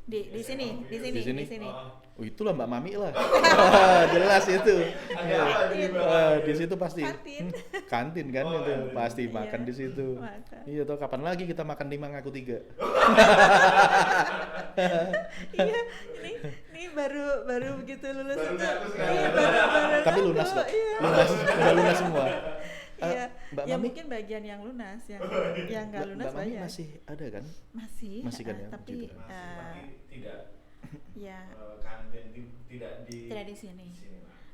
Di sini, di sini, Di sini? di sini. Oh itulah Mbak Mami lah. Jelas itu. Kantin. Di situ pasti. Kantin. Kantin kan Oh, itu kantin. pasti Iya, makan di situ. makan. Iya toh kapan lagi kita makan 5 ngaku 3. Iya, ini baru begitu lulus Baru itu. ngaku sekarang. Iya, baru Tapi ngaku, lunas kok. Iya. Lunas, udah lunas semua. Iya, Mbak ya Mami? mungkin bagian yang lunas, yang nggak lunas Mbak Mami banyak. masih ada kan? Masih kan ya, tapi gitu. Tapi tidak ya kantin tidak di tidak di sini.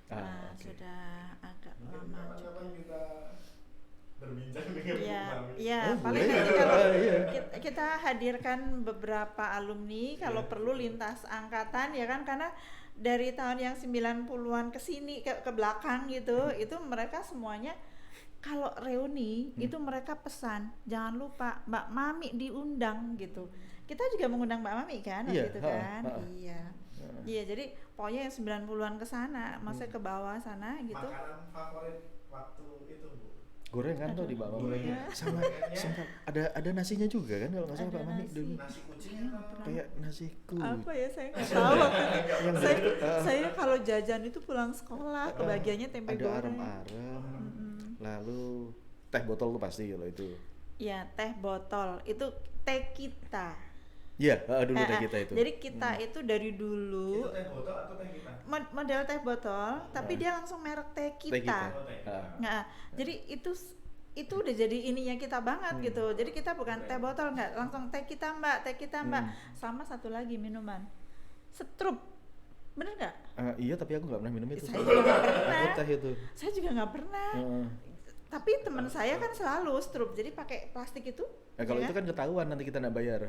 Oke. Sudah agak Mungkin lama juga. kapan-kapan kita berbincang dengan Ya, Bu Mami. ya Oh, paling boleh. nanti kalau Iya. kita hadirkan beberapa alumni kalau Iya. perlu lintas angkatan ya kan, karena dari tahun yang 90-an ke sini ke belakang gitu, itu mereka semuanya kalau reuni itu mereka pesan jangan lupa Mbak Mami diundang gitu. Kita juga mengundang Mbak Mami kan waktu Iya, itu ha, kan. ha. Iya. Iya, jadi pokoknya yang 90-an ke sana, maksudnya ke bawah sana gitu. Makanan favorit waktu itu, Bu? Gorengan tuh di Mbak Mami. Gorengan. Sama Gorengannya sempat ada nasinya juga kan kalau nggak salah Ada Mbak Mami nasi. dulu. nasi kucing Iya, atau Kayak nasi Apa ya, saya nggak Nasi tahu goreng. waktu itu. Yang saya, gitu, saya kalau jajan itu pulang sekolah kebagiannya tempe ada goreng. arem-arem. Lalu teh botol tuh pasti kalau itu. Ya, teh botol itu teh kita. Iya, dulu teh kita itu. Jadi kita itu dari dulu itu teh botol atau teh kita? model teh botol, tapi dia langsung merek teh Teh kita. kita. Oh, teh. Ah. Nah, jadi itu udah jadi ininya kita banget gitu. Jadi kita bukan teh botol, nggak langsung teh kita Mbak, teh kita Mbak. Sama satu lagi minuman, setrup, bener nggak? Iya tapi aku nggak pernah minum itu. Saya juga nggak pernah. Aku teh itu. Saya juga nggak pernah. Heeh. Tapi teman saya kan selalu strup, jadi pakai plastik itu. Kalau ya itu kan ketahuan nanti kita nggak bayar.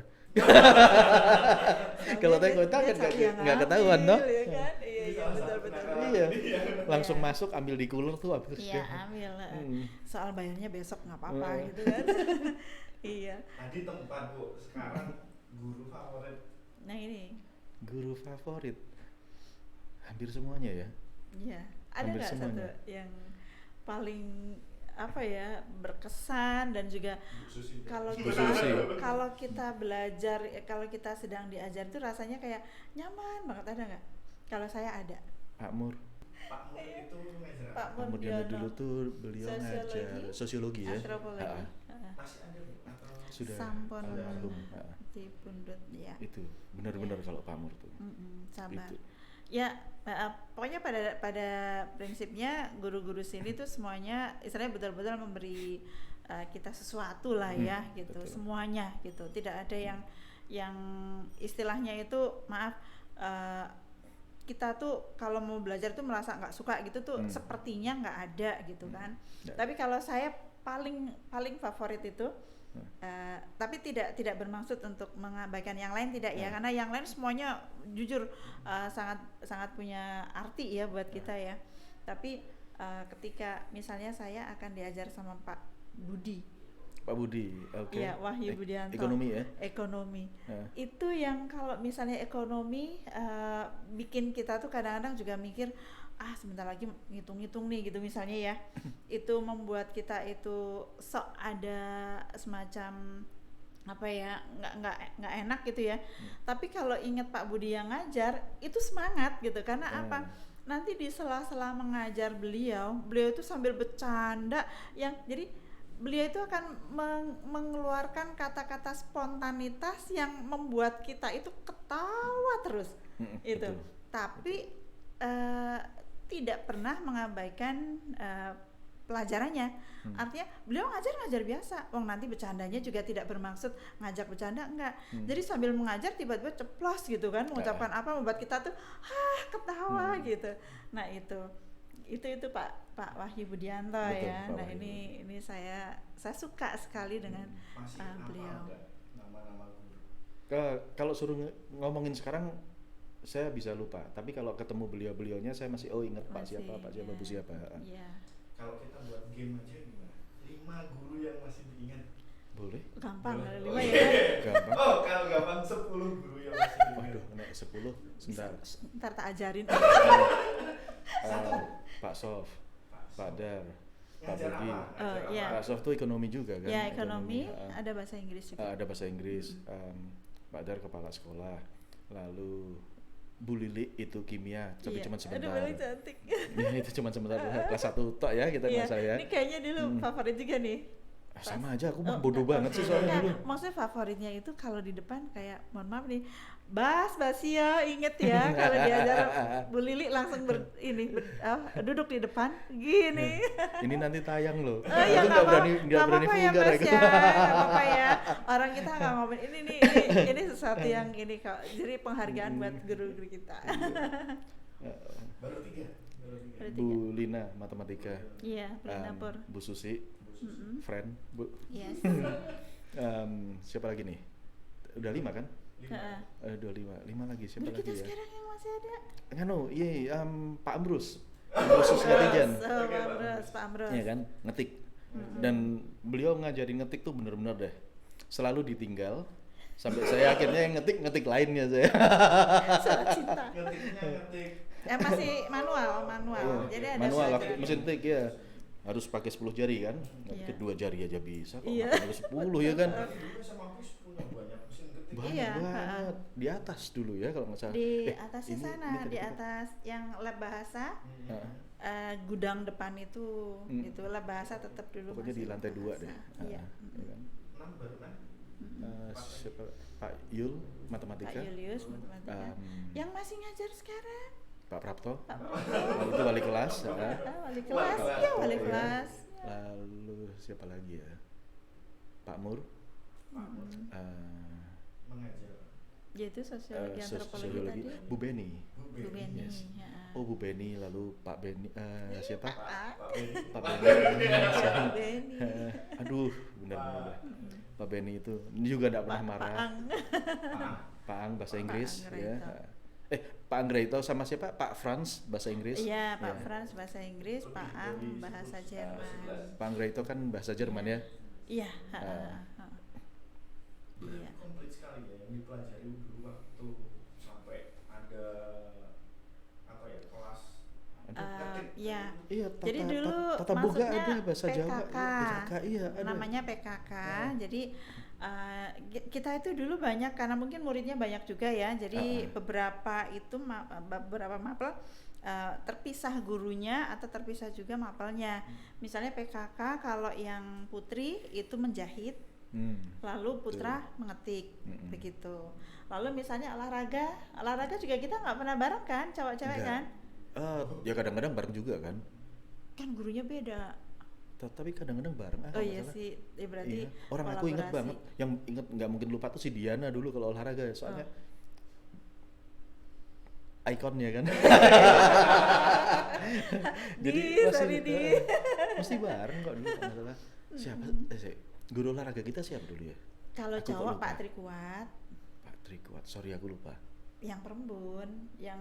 Nah, Kalau teh dia- kita dia kan cari yang nggak ketahuan ngambil, toh. ya kan? Iya betul. Iya. Langsung masuk ambil di cooler tuh habis. Iya ambil. Soal bayarnya besok nggak apa-apa gitu kan. Iya. Tadi tempat, Bu. Sekarang guru favorit. Nah ini, Guru favorit. Hampir semuanya ya. iya. Ada Hampir nggak satu semuanya. yang paling apa ya berkesan dan juga Bu Susi. kalau Bu kita Susi. kalau kita belajar, kalau kita sedang diajar itu rasanya kayak nyaman banget, ada nggak? Kalau saya ada. Pak Mur. Pak Mur itu ngajar Pak apa? Pak Mur Murdiono. dulu tuh beliau Sosiologi, ngajar sosiologi ya. antropologi. Ha-ha. Masih ada, Bu? Atau Sudah Sampun almarhum. Ha-ha. di pundut ya. Itu benar-benar Iya. kalau Pak Mur tuh. Sabar. Itu. Ya, pokoknya pada prinsipnya guru-guru sini tuh semuanya istilahnya betul-betul memberi kita sesuatu lah ya gitu, betul. semuanya gitu. Tidak ada yang istilahnya itu maaf kita tuh kalau mau belajar tuh merasa nggak suka gitu tuh sepertinya nggak ada gitu kan. Ya. Tapi kalau saya paling favorit itu tapi tidak bermaksud untuk mengabaikan yang lain, tidak ya, karena yang lain semuanya jujur sangat punya arti ya buat kita ya. Tapi ketika misalnya saya akan diajar sama Pak Budi, Pak Budi, oke. Iya, Wahyu Budianto. Ekonomi ya. Ekonomi. Ya. Itu yang kalau misalnya ekonomi bikin kita tuh kadang-kadang juga mikir sebentar lagi ngitung-ngitung nih gitu misalnya ya. Itu membuat kita itu sok ada semacam apa ya, nggak enak gitu ya. Tapi kalau ingat Pak Budi yang ngajar itu semangat gitu, karena apa? Nanti di sela-sela mengajar beliau itu sambil bercanda yang jadi beliau itu akan mengeluarkan kata-kata spontanitas yang membuat kita itu ketawa terus itu. Betul. Tapi tidak pernah mengabaikan pelajarannya. Artinya beliau ngajar biasa. Nanti bercandanya juga tidak bermaksud ngajak bercanda, enggak. Jadi sambil mengajar tiba-tiba ceplos gitu kan, mengucapkan apa membuat kita tuh ketawa gitu. Nah, itu Pak Wahyu Budianto. Betul, ya. Pak Nah, Wahyu. ini saya suka sekali dengan masih beliau. nama-nama guru? Kalau suruh ngomongin sekarang saya bisa lupa, tapi kalau ketemu beliau-beliaunya saya masih ingat Pak siapa, Bu siapa. Iya. Kalau kita buat game aja gimana? 5 guru yang masih diingat. Boleh? Gampang Boleh. 5 ya kan? Gampang. Oh, kalau gampang 10 guru yang masih diingat. Waduh, anak 10, sebentar. Ntar tak ajarin. Pak Sof, Pak Dar, Pak Ngajar Budi. apa? Ngajar iya. apa? Pak Sof tuh ekonomi juga kan? Ya, ekonomi, ha-ha. ada bahasa Inggris juga. Ada bahasa Inggris. Pak Dar kepala sekolah. lalu Bu Lili itu kimia, tapi Iya. cuma sebentar. Aduh, paling cantik. Ya, itu cuma sebentar, kelas 1 tok ya kita Iya, nggak saya. ini kayaknya dulu favorit juga nih. Sama aja, aku mah Oh, bodoh banget sih soalnya Enggak, dulu. maksudnya favoritnya itu kalau di depan kayak, mohon maaf nih, Basia, inget ya kalau diajar Bu Lili langsung duduk di depan, gini. Ini nanti tayang loh. Oh iya, Aku nggak berani nggak vulgar apa-apa ya ya. Mas ya, nggak apa-apa ya. Orang kita nggak ngomongin ini sesuatu yang ini kok. Jadi penghargaan buat guru-guru kita. Baru tiga. Baru tiga. Bu Lina matematika. Iya, Lina Pur. Bu Susi, Mm-mm. friend, Bu. Yes. Siapa lagi nih? Udah 5 kan? Heeh. Udah 5 lagi, siapa Guru lagi kita ya? sekarang yang masih ada. Nganu, Pak Ambrus. Ambrus Susgatijan. Oh, Pak Ambrus. Iya kan, ngetik. Dan beliau ngajarin ngetik tuh bener-bener deh. Selalu ditinggal. Sampai saya akhirnya yang ngetik lainnya saya. Salah cinta. Ngetik. Masih manual. Iya, Jadi ada manual pelajaran. mesin ketik ya. Harus pakai 10 jari kan? Iya. Kedua jari aja bisa kok. Iya. Harus 10 ya kan? Dulu sama aku punya banyak mesin ketik. Banyak Iya, banget. Di atas dulu ya kalau nggak salah. Di atasnya ini sana, tadi di kita- atas yang lab bahasa, Heeh. gudang depan itu, itu lab bahasa tetap dulu. Pokoknya di masih lantai lab 2 bahasa. deh. Iya. Ya kan? 6 baru kan? Siapa? Pak Yul matematika. Pak Julius matematika. Yang masih ngajar sekarang. Pak Prapto. Pak Lalu itu wali kelas. wali kelas, ya wali Iya. kelas. Lalu siapa lagi ya? Pak Mur. Mengajar. Yaitu sosiologi antropologi Sosiologi. tadi. Bu Beni. Bu Beni. Yes. Ya. Oh Bu Beni, lalu Pak Beni. Siapa? Pak Pak Beni. Beni. Aduh, benar-benar. Pak Beni itu ini juga tidak pernah marah. Pak Ang. Pak Ang bahasa Inggris Anggraito. ya. Pak Anggraito sama siapa? Pak Franz bahasa Inggris. Iya, Pak Ya. Franz bahasa Inggris, Pak Ang bahasa Jerman. Pak Anggraito kan bahasa Jerman ya. Iya, Ah. Iya. Komplit sekali ya yang dipelajari dulu waktu sampai ada apa ya kelas. Ya. Iya, Jadi dulu tata boga maksudnya ada bahasa Jawa. PKK. PKK iya ada. Namanya PKK. Jadi kita itu dulu banyak karena mungkin muridnya banyak juga ya. Jadi beberapa itu beberapa mapel terpisah gurunya atau terpisah juga mapelnya. Misalnya PKK kalau yang putri itu menjahit, lalu putra mengetik, begitu. Lalu misalnya olahraga juga kita nggak pernah bareng kan, cewek-cewek Enggak. kan? Ya kadang-kadang bareng juga kan. Kan gurunya beda. Tapi kadang-kadang bareng. Oh kalau iya nggak salah. sih, berarti Iya. Orang aku ingat kolaborasi. banget, yang ingat nggak mungkin lupa tuh si Diana dulu kalau olahraga soalnya ikonnya kan. Jadi sorry, Di. mesti bareng kok dulu kalau nggak salah. Siapa? Guru olahraga kita siapa dulu ya? Kalau Aku kok cowok lupa. Pak Trikuat, Pak Trikuat. Sorry aku lupa. yang perembun, yang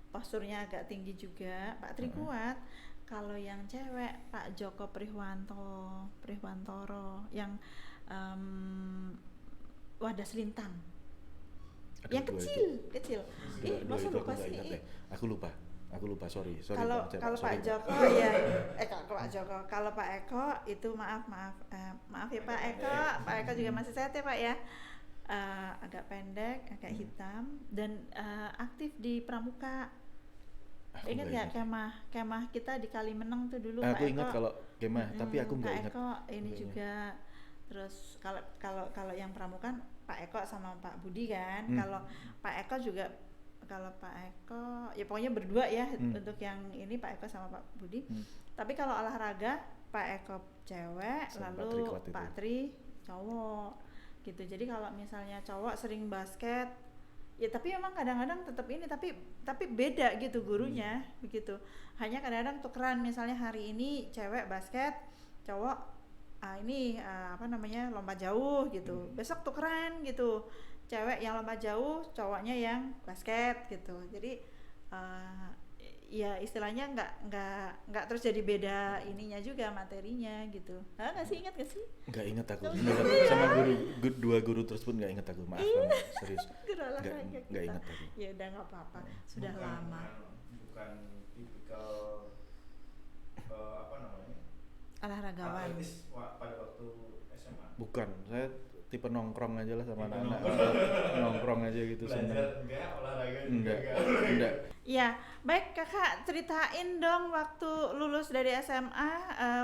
posturnya agak tinggi juga Pak Trikuat. Kalau yang cewek Pak Joko Prihwantoro, yang Wadas Lintang. Aduh, Yang dua kecil. Dua Masa itu aku lupa nggak sih? ingat deh. Aku lupa, sorry. Kalau Bang Cep, kalau sorry, Pak Bang. Joko ya, kalau Pak Joko, kalau Pak Eko itu maaf ya Pak Eko juga masih sehat ya Pak ya. Agak pendek, agak hitam dan aktif di Pramuka. Aku Ingat nggak nggak kemah kita di Kalimeneng tuh dulu Aku Pak ingat Eko. kalau kemah, tapi aku nggak Pak ingat. Eko ini Nggak ingat. juga. Terus kalau yang Pramuka Pak Eko sama Pak Budi kan. Kalau Pak Eko juga, kalau Pak Eko ya pokoknya berdua ya untuk yang ini Pak Eko sama Pak Budi. Tapi kalau olahraga Pak Eko cewek, Sama Pak lalu Trikuat itu. Pak Tri cowok gitu. Jadi kalau misalnya cowok sering basket ya, tapi memang kadang-kadang tetap ini, tapi beda gitu gurunya begitu. Hanya kadang-kadang tukeran, misalnya hari ini cewek basket, cowok lompat jauh gitu. Besok tukeran gitu, cewek yang lompat jauh, cowoknya yang basket gitu. Jadi ya istilahnya nggak terus jadi beda ininya juga materinya gitu. Nggak sih, ingat gak sih? Nggak ingat aku. Nggak Beneran. ingat. Sama dua guru tersebut nggak ingat aku. Maaf banget, serius. Guru olahraga Nggak kita. ingat aku. Ya udah nggak apa-apa, sudah lama. Bukan tipikal apa namanya? Olahragawan. Atletis pada waktu SMA. Bukan, saya tipe nongkrong aja lah sama Tipe anak-anak. nongkrong. Nongkrong aja gitu seneng. Belajar enggak, olahraga juga Enggak, enggak. enggak. Ya, baik kakak ceritain dong waktu lulus dari SMA,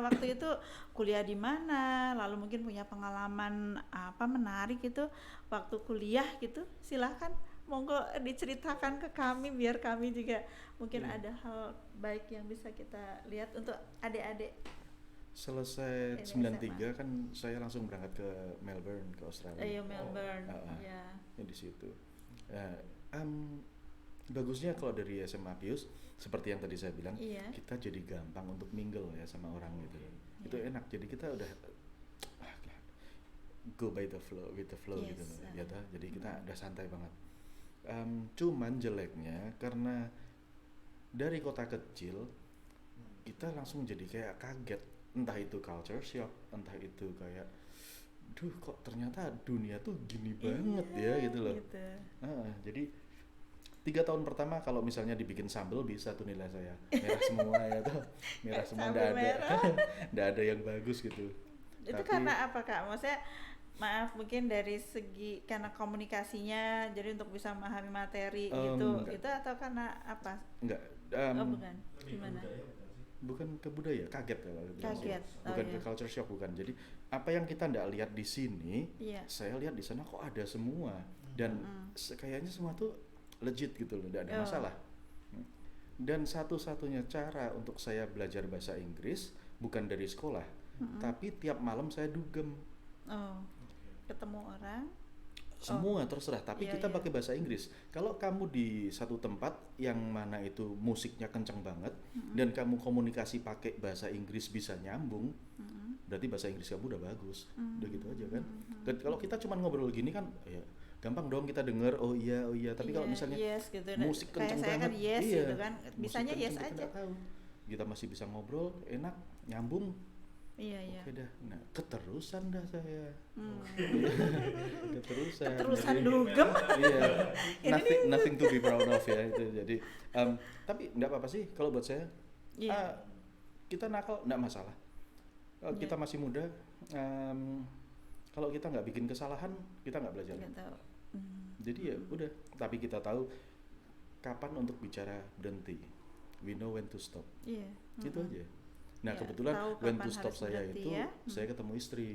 waktu itu kuliah di mana, lalu mungkin punya pengalaman apa menarik gitu waktu kuliah gitu, silahkan monggo diceritakan ke kami biar kami juga mungkin ada hal baik yang bisa kita lihat untuk adik-adik. Selesai Ini 93 kan saya langsung berangkat ke Melbourne, ke Australia. Ayo Melbourne, Ah, ya. Ya di situ. Bagusnya kalau dari SMA Pius seperti yang tadi saya bilang, Iya. kita jadi gampang untuk mingle ya sama orang gitu. Itu enak. Jadi kita udah go by the flow, with the flow Yes, gitu. Ya toh? Jadi kita udah santai banget. Cuman jeleknya karena dari kota kecil kita langsung jadi kayak kaget, entah itu culture shock, entah itu kayak duh kok ternyata dunia tuh gini banget ya gitu loh. Gitu. Jadi 3 tahun pertama kalau misalnya dibikin sambal bisa tuh nilai saya merah semua ya tuh, merah semua, Sambal nggak ada merah. nggak ada yang bagus gitu. Itu Tapi- karena apa kak? Maksudnya maaf mungkin dari segi karena komunikasinya jadi untuk bisa memahami materi gitu enggak. itu atau karena apa? Enggak, Oh bukan, Lebih ke gimana? budaya bukan sih? bukan ke budaya, kaget ya kalau bilang. Kaget, Bukan oh ke iya. culture shock, bukan. Jadi apa yang kita nggak lihat di sini, Iya. saya lihat di sana kok ada semua dan kayaknya semua tuh legit gitu loh, nggak ada Oh. masalah. Dan satu-satunya cara untuk saya belajar bahasa Inggris bukan dari sekolah, tapi tiap malam saya dugem. Oh, ketemu orang. Semua terserah, tapi Iya, kita iya. pakai bahasa Inggris. Kalau kamu di satu tempat yang mana itu musiknya kenceng banget dan kamu komunikasi pakai bahasa Inggris bisa nyambung, berarti bahasa Inggris kamu udah bagus. Udah gitu aja kan. Dan kalau kita cuma ngobrol gini kan, ya gampang dong kita denger oh iya. Tapi kalau Iya, misalnya yes gitu. musik Kayak kenceng saya banget, kan yes iya, gitu kan. musik Bisanya kenceng yes kita aja. nggak tahu. Kita masih bisa ngobrol, enak, nyambung. Iya. Oke dah. Nah, keterusan dah saya. Hmm. Keterusan. Keterusan Jadi- dugem. Iya, nothing to be proud of ya itu. Jadi, tapi nggak apa-apa sih kalau buat saya. Iya. Kita nakal nggak masalah. Kalau Iya. kita masih muda, kalau kita nggak bikin kesalahan, kita nggak belajar. Nggak tahu. Jadi ya udah. Tapi kita tahu kapan untuk bicara berhenti. We know when to stop. Iya. Gitu aja. Nah Ya, kebetulan tahu when kapan to stop harus saya berhenti itu, ya. saya ketemu istri.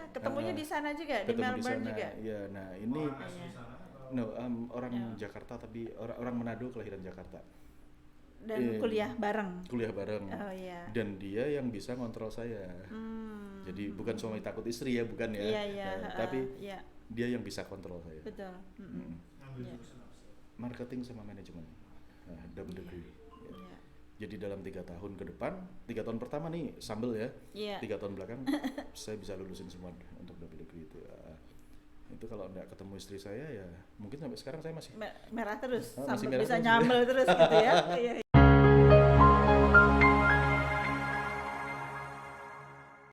Ketemunya di sana juga di Ketemu di Melbourne sana. juga. Iya, nah ini Orang asli Iya. sana atau no, orang Ya. Jakarta tapi orang Manado kelahiran Jakarta. Dan Iya. kuliah bareng. Kuliah bareng. Oh iya. Dan dia yang bisa ngontrol saya. Jadi bukan suami takut istri ya, bukan ya. Iya. Nah, tapi iya, dia yang bisa kontrol saya. betul. Mm. ngambil Iya. jurusan apa sih? Marketing sama manajemen. Nah, double degree. Ya. Iya. Jadi dalam 3 tahun ke depan, 3 tahun pertama nih sambel ya. Iya. 3 tahun belakang saya bisa lulusin semua untuk double degree itu. Itu kalau nggak ketemu istri saya ya mungkin sampai sekarang saya masih Merah terus Masih sampai merah bisa terus. nyambel terus gitu ya. Iya.